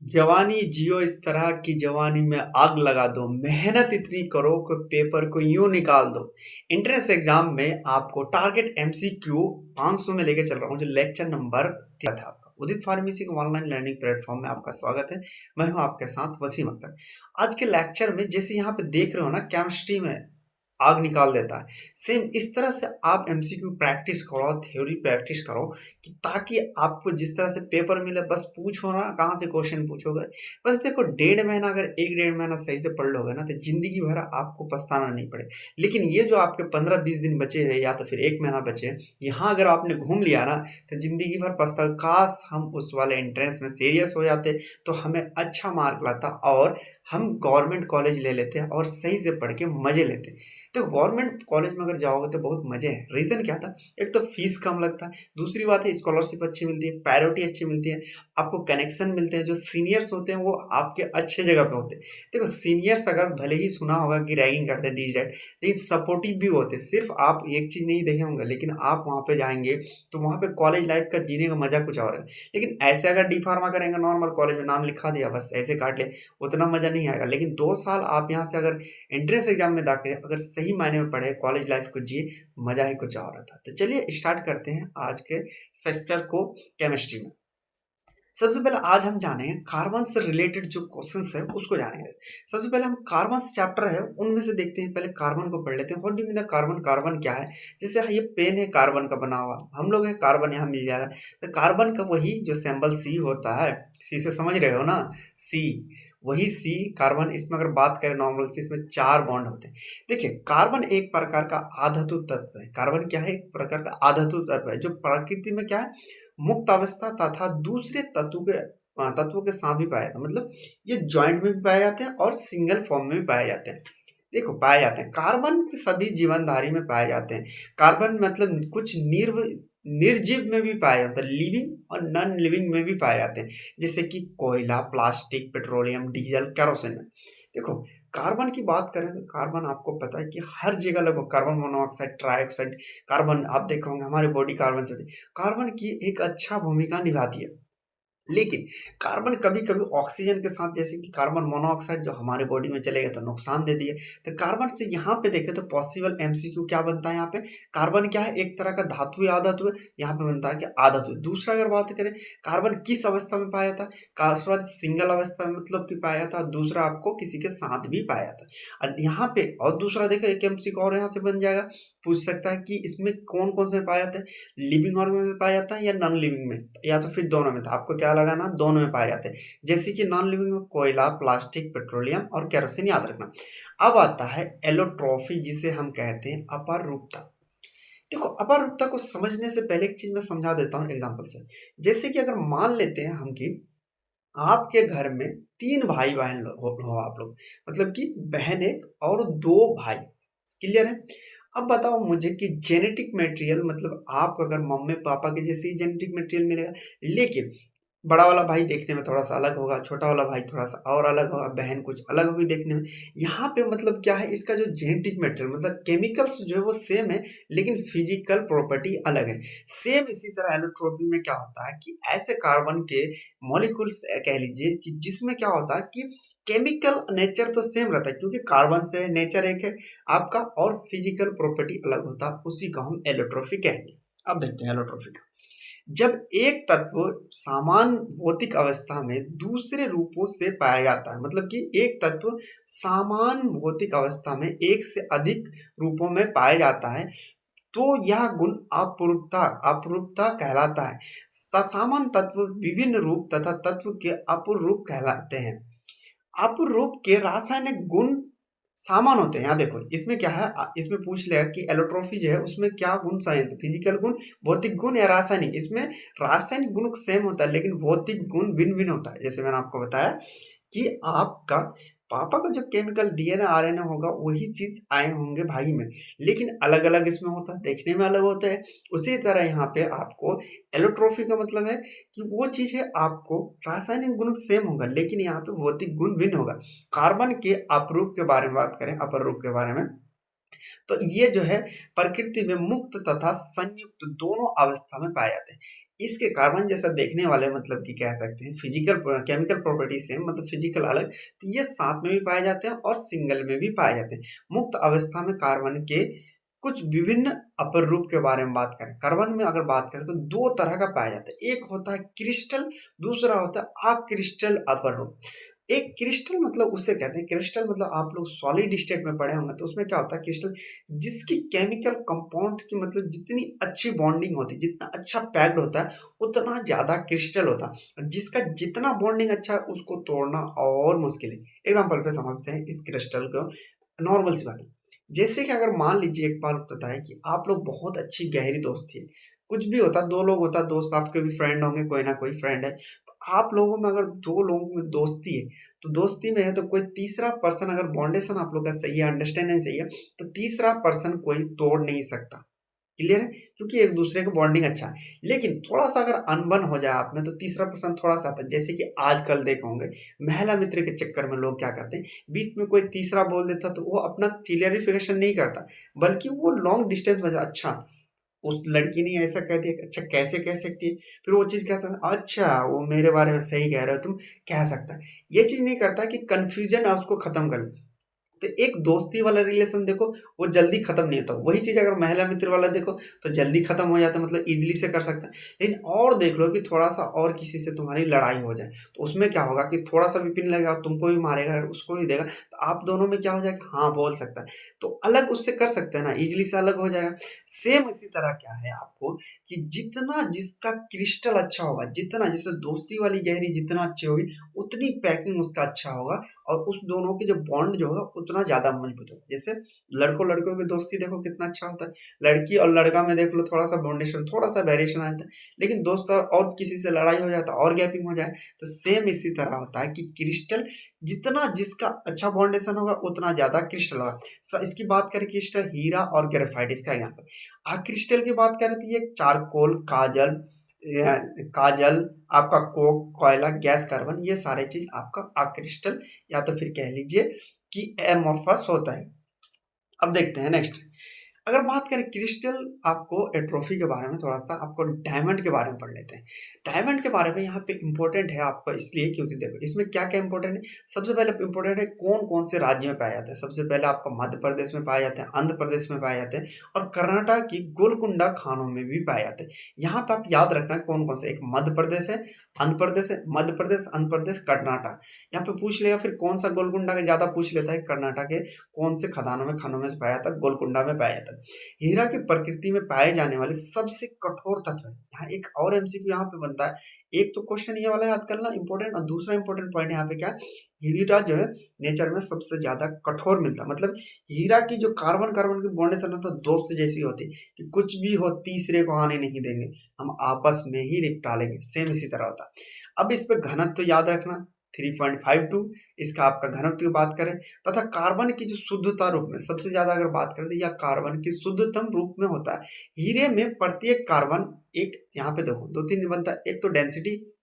जवानी जियो इस तरह की जवानी में आग लगा दो, मेहनत इतनी करो कि पेपर को यूं निकाल दो। एंट्रेंस एग्जाम में आपको टारगेट एमसीक्यू 500 में लेके चल रहा हूँ, जो लेक्चर नंबर था आपका उदित फार्मेसी के ऑनलाइन लर्निंग प्लेटफॉर्म में आपका स्वागत है। मैं हूँ आपके साथ वसीम अख्तर। आज के लेक्चर में जैसे यहाँ पे देख रहे हो ना, केमिस्ट्री में आग निकाल देता है। सेम इस तरह से आप एमसीक्यू प्रैक्टिस करो, थ्योरी प्रैक्टिस करो, कि ताकि आपको जिस तरह से पेपर मिले बस पूछो ना कहाँ से क्वेश्चन पूछोगे। बस देखो, 1.5 महीना अगर 1-1.5 महीना सही से पढ़ लोगे ना, तो जिंदगी भर आपको पछताना नहीं पड़े। लेकिन ये जो आपके 15-20 दिन बचे हैं या तो फिर 1 महीना बचे, यहाँ अगर आपने घूम लिया ना, तो जिंदगी भर पछता। काश हम उस वाले एंट्रेंस में सीरियस हो जाते तो हमें अच्छा मार्क लाता और हम गवर्नमेंट कॉलेज ले लेते और सही से पढ़ के मजे लेते। तो गवर्नमेंट कॉलेज में अगर जाओगे तो बहुत मजे हैं। रीज़न क्या था? एक तो फीस कम लगता है, दूसरी बात है स्कॉलरशिप अच्छी मिलती है, प्रायोरिटी अच्छी मिलती है, आपको कनेक्शन मिलते हैं, जो सीनियर्स होते हैं वो आपके अच्छे जगह पे होते हैं। देखो, सीनियर्स अगर भले ही सुना होगा कि रैगिंग करते हैं डीजेड, लेकिन सपोर्टिव भी होते हैं। सिर्फ आप एक चीज़ नहीं देखे होंगे, लेकिन आप वहाँ पे जाएंगे तो वहाँ पे कॉलेज लाइफ का जीने का मजा कुछ और है। लेकिन ऐसे अगर डी फार्मा करेंगे, नॉर्मल कॉलेज में नाम लिखा दिया बस ऐसे काट ले, उतना मजा नहीं आएगा। लेकिन 2 साल आप यहाँ से अगर एंट्रेंस एग्जाम में दाखिले अगर सही मायने में पढ़े, कॉलेज लाइफ को जिए, मजा ही कुछ और था। तो चलिए स्टार्ट करते हैं आज के सेमेस्टर को केमिस्ट्री में। सबसे पहले आज हम जाने कार्बन से रिलेटेड जो क्वेश्चंस है उसको जानेंगे। सबसे पहले हम कार्बन चैप्टर है उनमें से देखते हैं। पहले कार्बन को पढ़ लेते हैं। What do mean the carbon? Carbon क्या है? जैसे ये पेन है कार्बन का बना हुआ, हम लोग है कार्बन यहाँ मिल जाएगा। तो कार्बन का वही जो सिंबल सी होता है, सी से समझ रहे हो ना, सी, वही सी कार्बन। इसमें अगर बात करें नॉर्मल सी, इसमें 4 बॉन्ड होते हैं। देखिए, कार्बन एक प्रकार का आधातु तत्व है। कार्बन क्या है? एक प्रकार का आधातु तत्व है जो प्रकृति में क्या है, मुक्त अवस्था तथा दूसरे तत्वों के साथ भी पाया जाता है। मतलब ये जॉइंट में भी पाए जाते हैं और सिंगल फॉर्म में भी पाए जाते हैं। देखो, पाए जाते हैं कार्बन तो सभी जीवनधारी में पाए जाते हैं। कार्बन मतलब कुछ निर्जीव में भी पाया जाता है, लिविंग और नॉन लिविंग में भी पाए जाते हैं, जैसे कि कोयला, प्लास्टिक, पेट्रोलियम, डीजल, केरोसिन में। देखो, कार्बन की बात करें तो कार्बन आपको पता है कि हर जगह लगभग कार्बन मोनोऑक्साइड, ट्राइऑक्साइड, कार्बन आप देखोगे हमारे बॉडी कार्बन से, कार्बन की एक अच्छा भूमिका निभाती है। लेकिन कार्बन कभी-कभी ऑक्सीजन के साथ, जैसे कि कार्बन मोनोऑक्साइड जो हमारे बॉडी में चले गए तो नुकसान दे दिए। तो कार्बन से यहाँ पे देखें तो पॉसिबल एमसीक्यू क्या बनता है यहाँ पे? कार्बन क्या है? एक तरह का धातु या आधातु है। यहाँ पे बनता है कि आधातु। दूसरा अगर बात करें, कार्बन किस अवस्था में पाया जाता है? कार्बन सिंगल अवस्था में मतलब कि पाया जाता है, दूसरा आपको किसी के साथ भी पाया जाता है। और यहाँ पे और दूसरा देखो, एक एमसीक्यू और यहाँ से बन जाएगा, पूछ सकता है कि इसमें कौन-कौन से पाया जाता है? लिविंग ऑर्गेनिज्म में पाया जाता है या नॉन लिविंग में, या तो फिर दोनों में। तो आपको क्या लगाना? दोनों में पाए जाते हैं। जैसे कि नॉन लिविंग में कोयला, प्लास्टिक, पेट्रोलियम और केरोसिन, याद रखना। अब आता है एलोट्रॉफी, जिसे हम कहते हैं अपाररूपता। देखो, अपाररूपता को समझने से पहले एक चीज मैं समझा देता हूँ एग्जाम्पल से। जैसे कि अगर मान लेते हैं हम कि आपके घर में 3 भाई बहन हो आप लोग, मतलब कि बहन एक और 2 भाई। क्लियर है? अब बताओ मुझे कि जेनेटिक मटेरियल, मतलब आप अगर मम्मी पापा के जैसे ही जेनेटिक मटेरियल मिलेगा, लेकिन बड़ा वाला भाई देखने में थोड़ा सा अलग होगा, छोटा वाला भाई थोड़ा सा और अलग होगा, बहन कुछ अलग होगी देखने में। यहाँ पे मतलब क्या है, इसका जो जेनेटिक मटेरियल मतलब केमिकल्स जो है वो सेम है, लेकिन फिजिकल प्रॉपर्टी अलग है। सेम इसी तरह एलोट्रोपी में क्या होता है कि ऐसे कार्बन के मॉलिक्यूल्स कह लीजिए जिसमें क्या होता है कि केमिकल नेचर तो सेम रहता है, क्योंकि कार्बन से नेचर एक है आपका और फिजिकल प्रॉपर्टी अलग होता है, उसी को हम एलोट्रोफी कहेंगे। अब देखते हैं एलोट्रोफी का। जब एक तत्व समान भौतिक अवस्था में दूसरे रूपों से पाया जाता है, मतलब कि एक तत्व समान भौतिक अवस्था में एक से अधिक रूपों में पाया जाता है, तो यह गुण अपरूपता अपरूपता कहलाता है। समान तत्व विभिन्न रूप तथा तत्व के अपूर्ण रूप कहलाते हैं। अपूर्ण रूप के रासायनिक गुण सामान होते हैं। यहाँ देखो, इसमें क्या है, इसमें पूछ लिया कि एलोट्रोफी जो है उसमें क्या गुण चाहिए, तो फिजिकल गुण, भौतिक गुण या रासायनिक। इसमें रासायनिक गुण सेम होता है, लेकिन भौतिक गुण भिन्न भिन्न होता है। जैसे मैंने आपको बताया कि आपका पापा का जो केमिकल डीएनए आरएनए होगा वही चीज आए होंगे भाई में, लेकिन अलग अलग इसमें होता है, देखने में अलग होता है। उसी तरह यहाँ पे आपको एलोट्रोफी का मतलब है कि वो चीज है, आपको रासायनिक गुण सेम होगा, लेकिन यहाँ पे भौतिक गुण भिन्न होगा। कार्बन के अपरूप के बारे में बात करें, अपर रूप के बारे में, तो ये जो है प्रकृति में मुक्त तथा संयुक्त दोनों अवस्था में पाए जाते हैं। इसके कार्बन जैसा देखने वाले मतलब कि कह सकते हैं फिजिकल केमिकल प्रॉपर्टी सेम मतलब फिजिकल अलग, तो ये साथ में भी पाए जाते हैं और सिंगल में भी पाए जाते हैं। मुक्त अवस्था में कार्बन के कुछ विभिन्न अपर रूप के बारे में बात करें, कार्बन में अगर बात करें तो दो तरह का पाया जाता है, एक होता है क्रिस्टल, दूसरा होता है अक्रिस्टल अपर रूप। एक क्रिस्टल मतलब उसे कहते हैं, क्रिस्टल मतलब आप लोग सॉलिड स्टेट में पढ़े होंगे, तो उसमें क्या होता है क्रिस्टल, जिसकी केमिकल कंपाउंड की मतलब जितनी अच्छी बॉन्डिंग होती है, जितना अच्छा पैक्ड होता है, उतना ज्यादा क्रिस्टल होता है। जिसका जितना बॉन्डिंग अच्छा है उसको तोड़ना और मुश्किल है। एग्जाम्पल पे समझते हैं इस क्रिस्टल को, नॉर्मल सी बात है। जैसे कि अगर मान लीजिए एक बात बताए कि आप लोग बहुत अच्छी गहरी दोस्ती है, कुछ भी होता, दो लोग होता, दोस्त आपके भी फ्रेंड होंगे, कोई ना कोई फ्रेंड है, तो आप लोगों में अगर दो लोगों में दोस्ती है, तो दोस्ती में है तो कोई तीसरा पर्सन अगर बॉन्डेशन आप लोग का सही है, अंडरस्टैंडिंग सही है, तो तीसरा पर्सन कोई तोड़ नहीं सकता। क्लियर है, क्योंकि एक दूसरे का बॉन्डिंग अच्छा है। लेकिन थोड़ा सा अगर अनबन हो जाए आप में, तो तीसरा पर्सन थोड़ा सा आता है। जैसे कि आजकल देखे होंगे महिला मित्र के चक्कर में लोग क्या करते हैं, बीच में कोई तीसरा बोल देता तो वो अपना क्लियरिफिकेशन नहीं करता, बल्कि वो लॉन्ग डिस्टेंस में अच्छा उस लड़की ने ऐसा कह दिया, अच्छा कैसे कह सकती है, फिर वो चीज़ कहता है अच्छा वो मेरे बारे में सही कह रहे हो तुम, कह सकता है। ये चीज़ नहीं करता कि कंफ्यूजन है उसको खत्म कर ले। तो एक दोस्ती वाला रिलेशन देखो, वो जल्दी खत्म नहीं होता। वही चीज़ अगर महिला मित्र वाला देखो तो जल्दी खत्म हो जाता है, मतलब इजीली से कर सकता है। लेकिन और देख लो कि थोड़ा सा और किसी से तुम्हारी लड़ाई हो जाए, तो उसमें क्या होगा कि थोड़ा सा विपिन लगेगा, तुमको भी मारेगा, उसको भी देगा, तो आप दोनों में क्या हो जाएगा, हाँ बोल सकता है, तो अलग उससे कर सकते हैं ना, इजीली से अलग हो जाएगा। सेम इसी तरह क्या है आपको कि जितना जिसका क्रिस्टल अच्छा होगा, जितना जिससे दोस्ती वाली गहरी जितना अच्छी होगी, उतनी पैकिंग उसका अच्छा होगा, और उस दोनों की जो बॉन्ड जो होगा उतना ज़्यादा मजबूत होगा। जैसे लड़कों लड़कों की दोस्ती देखो कितना अच्छा होता है, लड़की और लड़का में देख लो थोड़ा सा बॉन्डेशन, थोड़ा सा वेरिएशन आ जाता है। लेकिन दोस्त और किसी से लड़ाई हो जाता है और गैपिंग हो जाए, तो सेम इसी तरह होता है कि क्रिस्टल जितना जिसका अच्छा बॉन्डेशन होगा उतना ज़्यादा क्रिस्टल होगा। इसकी बात करें क्रिस्टल हीरा और ग्रेफाइट, इसका एग्जाम्पल। क्रिस्टल की बात करें तो ये चारकोल, काजल, आपका कोक, कोयला, गैस, कार्बन, ये सारे चीज आपका अक्रिस्टल या तो फिर कह लीजिए कि एमोर्फस होता है। अब देखते हैं नेक्स्ट। अगर बात करें क्रिस्टल आपको एट्रोफी के बारे में, थोड़ा सा आपको डायमंड के बारे में पढ़ लेते हैं। डायमंड के बारे में यहाँ पे इंपॉर्टेंट है आपका इसलिए क्योंकि देखो इसमें क्या क्या इंपॉर्टेंट है। सबसे पहले इंपॉर्टेंट है कौन कौन से राज्य में पाया जाता है। सबसे पहले आपका मध्य प्रदेश में पाए जाते हैं, आंध्र प्रदेश में पाए जाते हैं, और कर्नाटक की गोलकुंडा खानों में भी पाए जाते हैं। यहाँ पे आप याद रखना है कौन कौन से, एक मध्य प्रदेश है, आंध्र प्रदेश है, मध्य प्रदेश, आंध्र प्रदेश, कर्नाटक। यहाँ पे पूछ लेगा फिर कौन सा गोलकुंडा का ज्यादा पूछ लेता है, कर्नाटक के कौन से खदानों में खानों में पाया जाता है, गोलकुंडा में पाया जाता है। हीरा की प्रकृति में पाए जाने वाले सबसे कठोर तत्व है। यहाँ एक और एमसीक्यू यहाँ पे बनता है। एक तो क्वेश्चन ये वाला याद करना इंपॉर्टेंट, और दूसरा इंपॉर्टेंट पॉइंट यहाँ पे क्या है, हीरा जो है नेचर में सबसे ज्यादा कठोर मिलता है। मतलब हीरा की जो कार्बन कार्बन की बॉन्डेशन है तो दोस्त जैसी होती है कि कुछ भी हो तीसरे को आने नहीं देंगे, हम आपस में ही निपटा लेंगे। सेम इसी तरह होता है। अब इस पे घनत्व तो याद रखना 3.52, इसका आपका घनत्व की बात करें, तथा कार्बन की जो शुद्धता रूप में सबसे ज्यादा अगर बात करें तो यह कार्बन की शुद्धतम रूप में होता है। हीरे में प्रत्येक कार्बन एक, यहाँ पे देखो दो तीन बनता है, एक तो डेंसिटी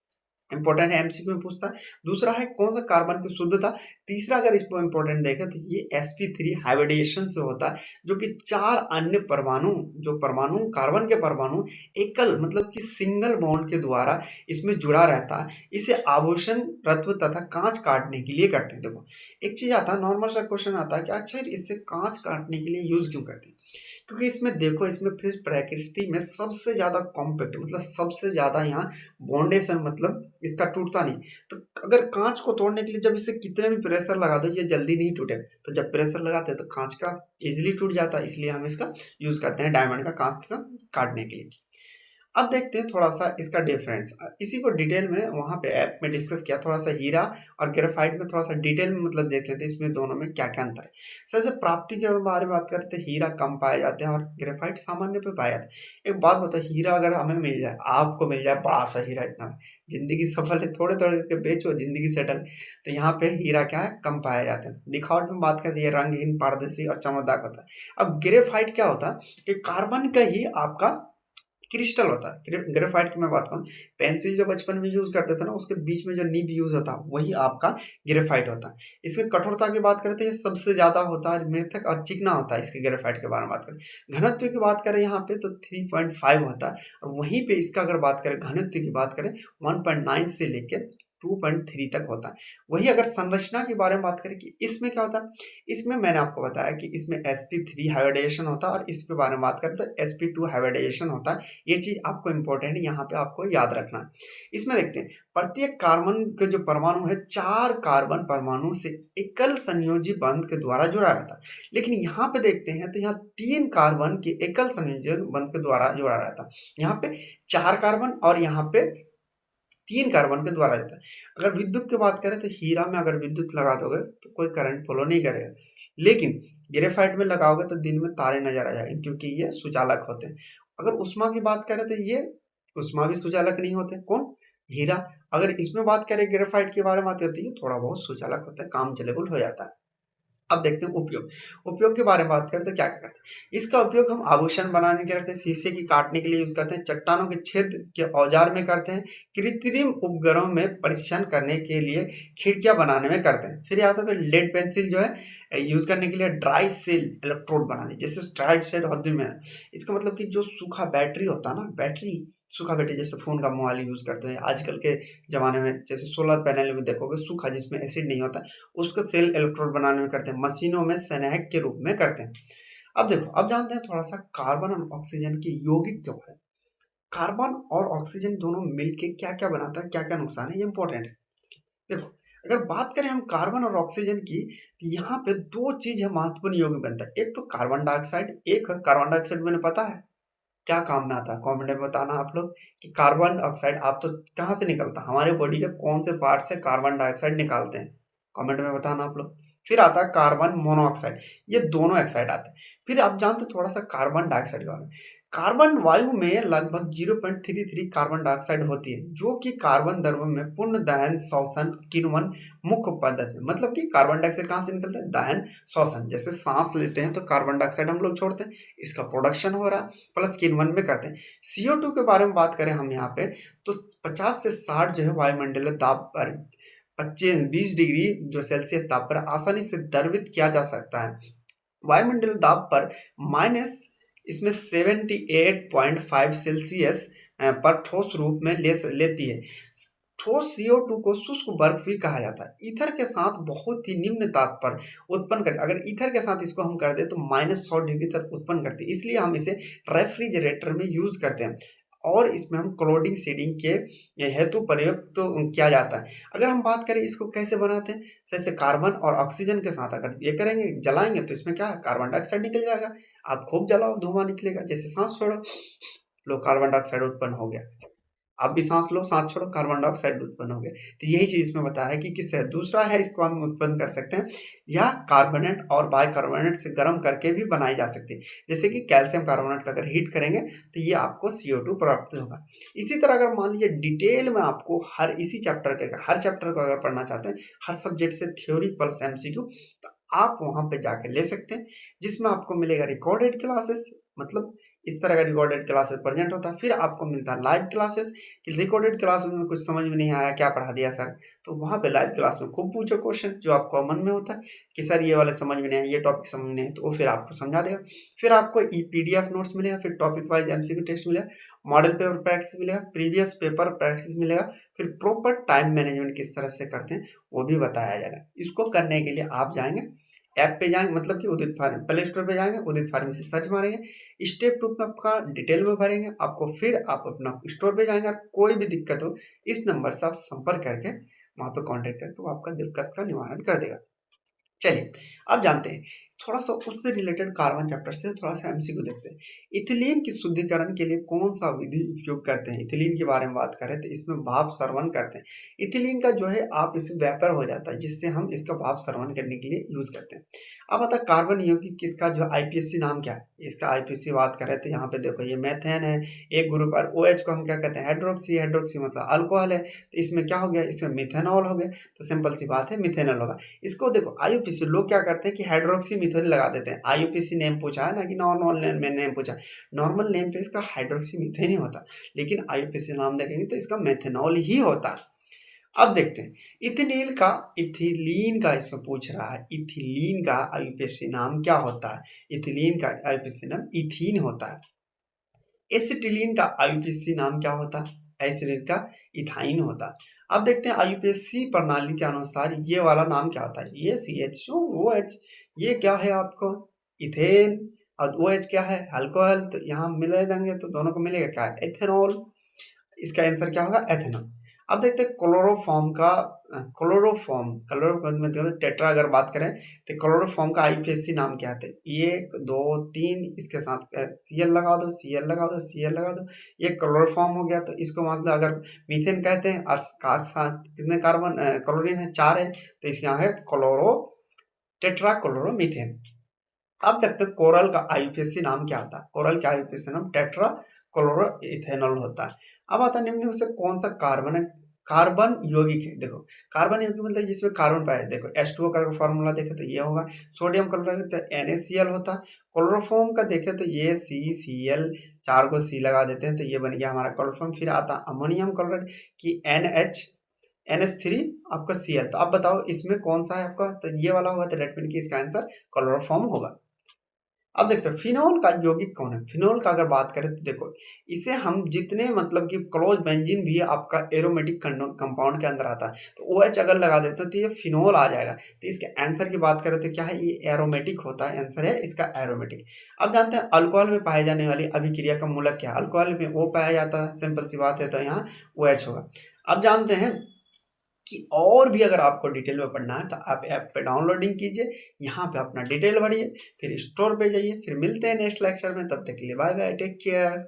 इंपॉर्टेंट है, एमसीक्यू में पूछता है। दूसरा है कौन सा कार्बन की शुद्धता। तीसरा अगर इसको इंपॉर्टेंट देखें तो ये sp3 हाइब्रिडेशन से होता है, जो कि चार अन्य परमाणु, जो परमाणु कार्बन के परमाणु एकल मतलब कि सिंगल बॉन्ड के द्वारा इसमें जुड़ा रहता है। इसे आभूषण, रत्व तथा कांच काटने के लिए करते हैं। देखो एक चीज आता है, नॉर्मल सा क्वेश्चन आता है कि अच्छा इससे कांच काटने के लिए यूज क्यों करते हैं, क्योंकि इसमें देखो इसमें फिर प्रकृति में सबसे ज्यादा कॉम्पैक्ट मतलब सबसे ज्यादा यहाँ बॉन्डेशन मतलब इसका टूटता नहीं। तो अगर कांच को तोड़ने के लिए जब इसे कितने भी प्रेशर लगा दो ये जल्दी नहीं टूटे, तो जब प्रेशर लगाते हैं तो कांच का इजीली टूट जाता है, इसलिए हम इसका यूज करते हैं डायमंड का कांच का काटने के लिए। अब देखते हैं थोड़ा सा इसका डिफरेंस, इसी को डिटेल में वहाँ पे ऐप में डिस्कस किया। थोड़ा सा हीरा और ग्रेफाइट में थोड़ा सा डिटेल में मतलब देख लेते हैं इसमें दोनों में क्या क्या अंतर है। सबसे प्राप्ति के बारे में बात करते हैं, हीरा कम पाए जाते हैं और ग्रेफाइट सामान्य पे पाए जाते हैं। एक बात बताओ, हीरा अगर हमें मिल जाए, आपको मिल जाए बड़ा सा हीरा, इतना जिंदगी सफल है, थोड़े थोड़े करके बेचो जिंदगी सेटल। तो यहाँ पे हीरा क्या है, कम पाए जाते हैं। दिखावट में बात करें, ये रंगहीन, पारदर्शी और चमकदार होता है। अब ग्रेफाइट क्या होता है कि कार्बन का ही आपका क्रिस्टल होता है। ग्रेफाइट की मैं बात करूँ, पेंसिल जो बचपन में यूज करते थे ना, उसके बीच में जो निब यूज होता है वही आपका ग्रेफाइट होता है। इसमें कठोरता की बात करें तो ये सबसे ज्यादा होता है, मृतक और चिकना होता है। इसके ग्रेफाइट के बारे में बात करें, घनत्व की बात करें यहाँ पे तो 3.5 होता है, और वहीं पे इसका अगर बात करें घनत्व की बात करें 1.9 से लेकर 2.3 तक होता है। वही अगर संरचना के बारे में बात करें कि इसमें क्या होता है, इसमें मैंने आपको बताया कि इसमें sp3 हाइब्रिडाइजेशन होता है, और इसके बारे में बात करें तो sp2 हाइब्रिडाइजेशन होता है। ये चीज आपको इंपॉर्टेंट है, यहाँ पे आपको याद रखना है। इसमें देखते हैं, प्रत्येक कार्बन के जो परमाणु है 4 कार्बन परमाणु से एकल संयोजी बंध के द्वारा जुड़ा रहता है, लेकिन यहाँ पे देखते हैं तो यहाँ 3 कार्बन के एकल संयोजी बंध के द्वारा जुड़ा रहता है। यहाँ पे 4 कार्बन और यहाँ पे 3 कार्बन के द्वारा जाता है। अगर विद्युत की बात करें तो हीरा में अगर विद्युत लगा दोगे तो कोई करंट फ्लो नहीं करेगा, लेकिन ग्रेफाइट में लगाओगे तो दिन में तारे नजर आ जाएंगे, क्योंकि ये सुचालक होते हैं। अगर उष्मा की बात करें तो ये उष्मा भी सुचालक नहीं होते। कौन? हीरा। अगर इसमें बात करें ग्रेफाइट के बारे में बात करती है, थोड़ा बहुत सुचालक होता है, काम चलेबुल हो जाता है। अब देखते हैं उपयोग के बारे में बात करें तो क्या क्या करते हैं। इसका उपयोग हम आभूषण बनाने के लिए करते हैं, शीशे की काटने के लिए यूज करते हैं, चट्टानों के छेद के औजार में करते हैं, कृत्रिम उपग्रहों में परीक्षण करने के लिए, खिड़कियां बनाने में करते हैं। फिर आता है लेड पेंसिल जो है यूज करने के लिए ड्राई सेल इलेक्ट्रोड बनाने, जैसे ड्राई सेल होती में। इसका मतलब कि जो सूखा बैटरी होता है ना, बैटरी सूखा बैटरी जैसे फोन का मोबाइल यूज करते हैं आजकल के जमाने में, जैसे सोलर पैनल में देखोगे सूखा जिसमें एसिड नहीं होता, उसको सेल इलेक्ट्रोड बनाने में करते हैं, मशीनों में संनाहक के रूप में करते हैं। अब देखो, अब जानते हैं थोड़ा सा कार्बन और ऑक्सीजन के यौगिक के बारे में। कार्बन और ऑक्सीजन दोनों मिलके क्या क्या बनाता है, क्या क्या नुकसान है, ये इंपॉर्टेंट है। देखो, अगर बात करें हम कार्बन और ऑक्सीजन की, तो यहाँ पे दो चीज है महत्वपूर्ण यौगिक बनता है, एक तो कार्बन डाइऑक्साइड, एक है कार्बन डाइऑक्साइड। मैंने पता है क्या काम में आता है, कमेंट में बताना आप लोग कि कार्बन डाइऑक्साइड आप तो कहाँ से निकलता है, हमारे बॉडी के कौन से पार्ट से कार्बन डाइऑक्साइड निकालते हैं, कमेंट में बताना आप लोग। फिर आता है कार्बन मोनोऑक्साइड, ये दोनों ऑक्साइड आते हैं। फिर आप जानते हो थोड़ा सा कार्बन डाइऑक्साइड के बारे में। कार्बन वायु में लगभग 0.33 कार्बन डाइऑक्साइड होती है, जो कि कार्बन द्रव्य में पूर्ण दहन शोषण किण्वन मुख्य पद्धति, मतलब कि कार्बन डाइऑक्साइड कहाँ से निकलता है, दहन शोषण। जैसे सांस लेते हैं तो कार्बन डाइऑक्साइड हम लोग छोड़ते हैं, इसका प्रोडक्शन हो रहा है, प्लस किण्वन में करते हैं। CO2 के बारे में बात करें हम यहाँ पे, तो 50 से 60 जो है वायुमंडलीय दाब पर 20 डिग्री जो सेल्सियस ताप पर आसानी से द्रवित किया जा सकता है। वायुमंडलीय दाब पर माइनस इसमें 78.5 सेल्सियस पर ठोस रूप में लेती है। ठोस CO2 को शुष्क बर्फ भी कहा जाता है। ईथर के साथ बहुत ही निम्न ताप पर उत्पन्न करते, अगर ईथर के साथ इसको हम कर दे तो -100 डिग्री तक उत्पन्न करते हैं, इसलिए हम इसे रेफ्रिजरेटर में यूज करते हैं, और इसमें हम क्लोडिंग सीडिंग के हेतु प्रयोग तो किया जाता है। अगर हम बात करें इसको कैसे बनाते हैं, जैसे कार्बन और ऑक्सीजन के साथ अगर ये करेंगे, जलाएंगे, तो इसमें क्या है, कार्बन डाइऑक्साइड निकल जाएगा। आप खूब जलाओ, धुआं निकलेगा, जैसे सांस छोड़ो, लो कार्बन डाइऑक्साइड उत्पन्न हो गया। आप भी सांस लो, सांस छोड़ो, कार्बन डाइऑक्साइड उत्पन्न हो गया। तो यही चीज इसमें बता रहा है कि किससे। दूसरा है, इसको हम उत्पन्न कर सकते हैं या कार्बोनेट और बाइकार्बोनेट से गर्म करके भी बनाई जा सकती है, जैसे कि कैल्शियम कार्बोनेट का अगर हीट करेंगे तो ये आपको CO2 प्राप्त होगा। इसी तरह अगर मान लीजिए डिटेल में आपको हर इसी चैप्टर के हर चैप्टर को अगर पढ़ना चाहते हैं, हर सब्जेक्ट से थ्योरी प्लस MCQ, तो आप वहां पे जाकर ले सकते हैं, जिसमें आपको मिलेगा रिकॉर्डेड क्लासेस, मतलब इस तरह का रिकॉर्डेड क्लासेस प्रेजेंट होता है। फिर आपको मिलता है लाइव क्लासेस, कि रिकॉर्डेड क्लास में कुछ समझ में नहीं आया, क्या पढ़ा दिया सर, तो वहाँ पे लाइव क्लास में खूब पूछो क्वेश्चन जो आपको मन में होता है कि सर ये वाले समझ में नहीं आया, ये टॉपिक समझ में नहीं है, तो वो फिर आपको समझा देगा। फिर आपको PDF नोट्स मिलेगा, फिर टॉपिक वाइज MCQ टेस्ट मिलेगा, मॉडल पेपर प्रैक्टिस मिलेगा, प्रीवियस पेपर प्रैक्टिस मिलेगा, फिर प्रॉपर टाइम मैनेजमेंट किस तरह से करते हैं वो भी बताया जाएगा। इसको करने के लिए आप जाएंगे ऐप पे जाएंगे, मतलब कि उदित फार्म प्ले स्टोर पे जाएंगे, उदित फार्मेसी सर्च मारेंगे, स्टेप 2 में आपका डिटेल में भरेंगे आपको, फिर आप अपना स्टोर पे जाएंगे, और कोई भी दिक्कत हो इस नंबर से आप संपर्क करके वहाँ पे कांटेक्ट करके वो आपका दिक्कत का निवारण कर देगा। चलिए, अब जानते हैं थोड़ा सा उससे रिलेटेड कार्बन चैप्टर से थोड़ा सा MCQ देखते हैं। इथिलीन की शुद्धिकरण के लिए कौन सा विधि उपयोग करते हैं। इथिलीन के बारे में बात करें तो इसमें भाप श्रवण करते हैं। इथिलीन का जो है आप इससे वेपर हो जाता है, जिससे हम इसका भाप श्रवण करने के लिए यूज करते हैं। अब बता कार्बन यौगिक किसका जो IPSC नाम क्या है, इसका IPSC बात करें तो यहाँ पे देखो ये मेथेन है, एक ग्रुप, और OH को हम क्या कहते हैं, हाइड्रोक्सी, हाइड्रोक्सी मतलब अल्कोहल है, तो इसमें क्या हो गया, इसमें मिथेनॉल हो गया, तो सिंपल सी बात है मिथेनॉल होगा। इसको देखो IUPAC लोग क्या करते हैं कि हाइड्रोक्सी मिथाइल लगा देते हैं। आईयूपीएसी नेम पूछा है ना कि नॉर्मल नेम पूछा है। नॉर्मल नेम पे इसका हाइड्रोक्सी मीथेन ही होता है, लेकिन आईयूपीएसी नाम देखेंगे तो इसका मेथेनॉल ही होता है। अब देखते हैं इथिलीन का इसमें पूछ रहा है, इथिलीन का आईयूपीएसी नाम क्या होता है। इथिलीन का आईयूपीएसी नाम इथीन होता है। एसिटिलीन का आईयूपीएसी नाम क्या होता है, एसिटिलीन का इथाइन होता है। अब देखते हैं आईयूपीएसी प्रणाली के अनुसार ये वाला नाम क्या होता है, ये CH2OH, ये क्या है आपको इथेन, और OH क्या है अल्कोहल, तो यहाँ मिला देंगे तो दोनों को मिलेगा क्या है एथेनॉल। इसका आंसर क्या होगा एथेनॉल। अब देखते हैं क्लोरोफॉर्म मतलब टेट्रा अगर बात करें तो क्लोरोफॉर्म का आईयूपीएसी नाम क्या है, 1 2 3 इसके साथ Cl लगा दो, Cl लगा दो, Cl लगा दो, ये क्लोरोफॉर्म हो गया। तो इसको मतलब अगर मीथेन कहते हैं और साथ कितने कार्बन क्लोरीन है 4 है, तो इसके यहाँ है टेट्रा क्लोरोमीथेन। अब देखते हैं कोरल का आईयूपीएसी नाम क्या होता है, कोरल का आईयूपीएसी नाम टेट्रा क्लोरो इथेनॉल होता है। अब आता है निम्न में से कौन सा कार्बन है, कार्बन यौगिक है। देखो कार्बन यौगिक मतलब जिसमें कार्बन पाया है, देखो H2O का फॉर्मूला देखे तो ये होगा, सोडियम क्लोराइड तो NaCl होता है। क्लोरोफॉर्म का देखे तो ये CCl, 4 को C लगा देते हैं तो ये बन गया हमारा क्लोरोफॉर्म। फिर आता है अमोनियम क्लोराइड की NH3 आपका Cl। तो अब बताओ इसमें कौन सा है आपका, तो ये वाला होगा, तो डेट मीन की इसका आंसर क्लोरोफॉर्म होगा। अब देखते हैं फिनोल का यौगिक कौन है। फिनोल का अगर बात करें तो देखो इसे हम जितने मतलब कि क्लोज बेंजीन भी आपका एरोमेटिक कंपाउंड के अंदर आता है, तो OH अगर लगा देते हैं तो ये फिनोल आ जाएगा। तो इसके आंसर की बात करें तो क्या है, ये एरोमेटिक होता है, आंसर है इसका एरोमेटिक। अब जानते हैं अल्कोहल में पाए जाने वाली अभिक्रिया का मूलक क्या है। अल्कोहल में O पाया जाता है, सिंपल सी बात है, तो यहाँ OH होगा। अब जानते हैं कि और भी अगर आपको डिटेल में पढ़ना है तो आप ऐप पे डाउनलोडिंग कीजिए, यहाँ पे अपना डिटेल भरिए, फिर स्टोर पे जाइए। फिर मिलते हैं नेक्स्ट लेक्चर में, तब तक के लिए बाय बाय, टेक केयर।